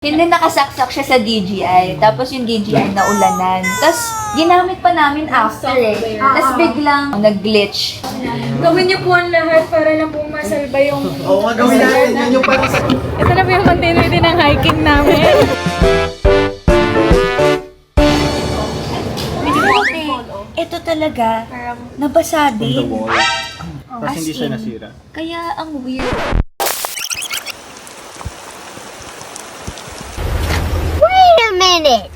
Hindi nakasaksak siya sa DJI. Tapos yung DJI na ulanan. Tapos ginamit pa namin after eh. Tapos biglang nag-glitch. Gawin niyo po ang lahat para lang po masalba yung... Oo nga, gawin natin. Yan yung parang sa... Ito na po yung continuity ng hiking namin. Ito talaga, nabasa din. Tapos hindi siya nasira. Kaya ang weird. Wait a minute!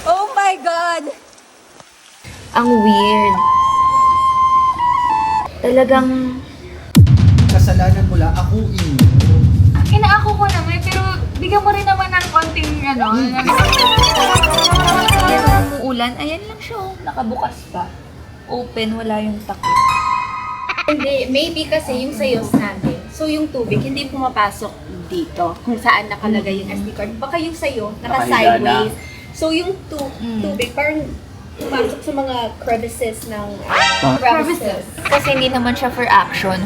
Oh my God! Ang weird. Talagang... Kasalanan mula akuin. Inaako ko naman, pero bigyan mo rin naman ng konting ano. Umuulan, ayan lang siya, oh. Nakabukas pa. Open, wala yung takip. Hindi, maybe kasi yung sayos natin. So yung tubig hindi pumapasok dito kung saan nakalagay yung SD card. Baka yung sayo naka-sideways. So yung tubig parang pumasok sa mga crevices ng crevices. Kasi hindi naman siya for action.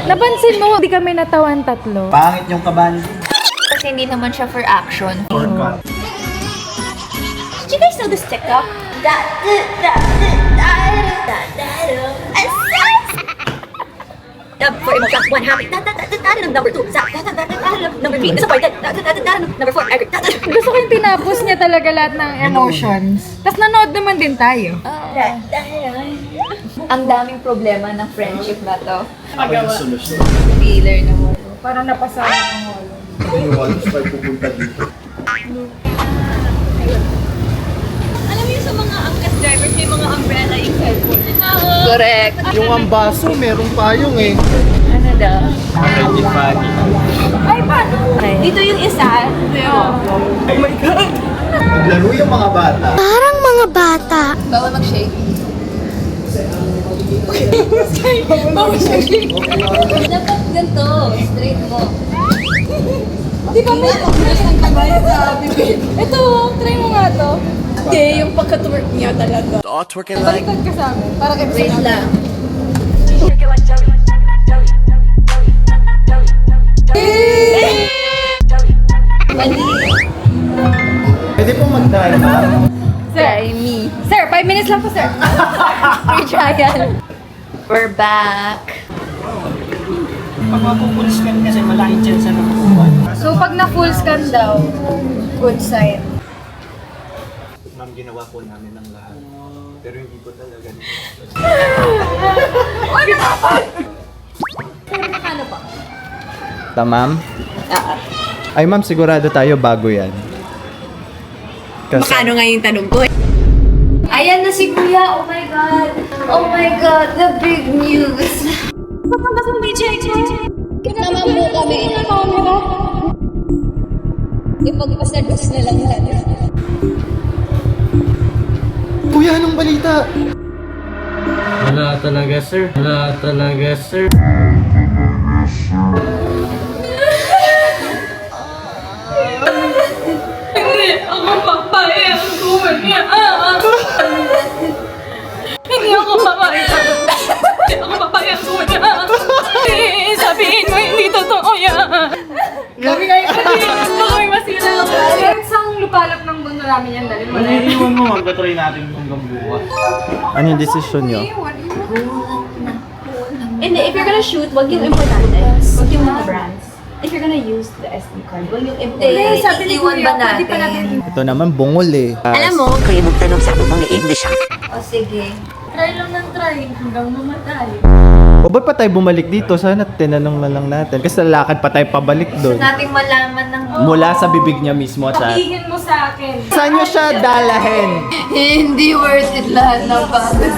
Napansin mo, hindi kami natawan tatlo. Pangit yung kaban. Kasi hindi naman siya for action. Shortcut. Did you guys know this TikTok? For emotion, one happy. Number two, number three, disappointed. Number four, angry. Gusto ko yung tinapos niya talaga lahat ng emotions. Tapos nanood naman din tayo. Ang daming problema ng friendship na to. Ako yung solusyon. Filler naman. Parang napasama ng holo. Yung walos pa pupunta dito. Alam mo yung sa mga angkas drivers, may mga umbrella yung cellphone. Correct. Yung ambaso, merong payong eh. Ano daw? Hindi funny. Ay, paano? Dito yung isa. Oh my God! Naglaro yung mga bata. Parang mga bata. Bawal mag-shake. Dapat ganito, straight mo. Di ba may kabayan sa bibig? Ito, try mo nga to. Hindi, yung pagka-twerk niya talaga. Baliktad ka sa amin. Para kayo Wait lang. Mali. Pwede pong mag-try na. Try me. Sir, 5 minutes lang po, sir. Free trial. We're back. Pag mapupulis ka kasi malaking chance na nakukuhan. So, pag na-full scan daw, good sign. Ma'am, ginawa po namin ang lahat. Pero hindi po talaga. Tamam? Ay ma'am, sigurado tayo bago yan. Makano nga yung tanong ko eh. Ayan na si Kuya. Oh my God. Oh my God. The big news. Pagkabas mo BJ. Naman po kami. Ipagpasados na lang natin. Kuya, anong balita? Wala talaga, sir. Wala talaga, sir. Ako papayag ko niya. Hindi ako papayag. Hindi ako papayag ko niya. Sabihin mo, hindi totoo yan. Sabi nga yung baka may masila ako. Yung isang lupalop ng mundo namin yan dali. Ano iniwan mo, magpatuloy natin hanggang bukas. Ano yung decision nyo? Hindi, if you're gonna shoot, wag yung importante. Wag yung mga brands. If you're gonna use the SD card, wag yung importante. Sabi ni Kuya, pwede pa natin. Ito naman, bungol eh. Alam mo, Kayo magtanong sa mga English ha? O sige. Try lang ng try hanggang mamatay. O ba't pa tayo bumalik dito? Sana tinanong na lang natin. Kasi lalakad pa tayo pabalik doon. Nating malaman ng... Mula sa bibig niya mismo. Sabihin mo sa akin. Saan nyo siya dalahin? Hindi worth it lahat ng pagod.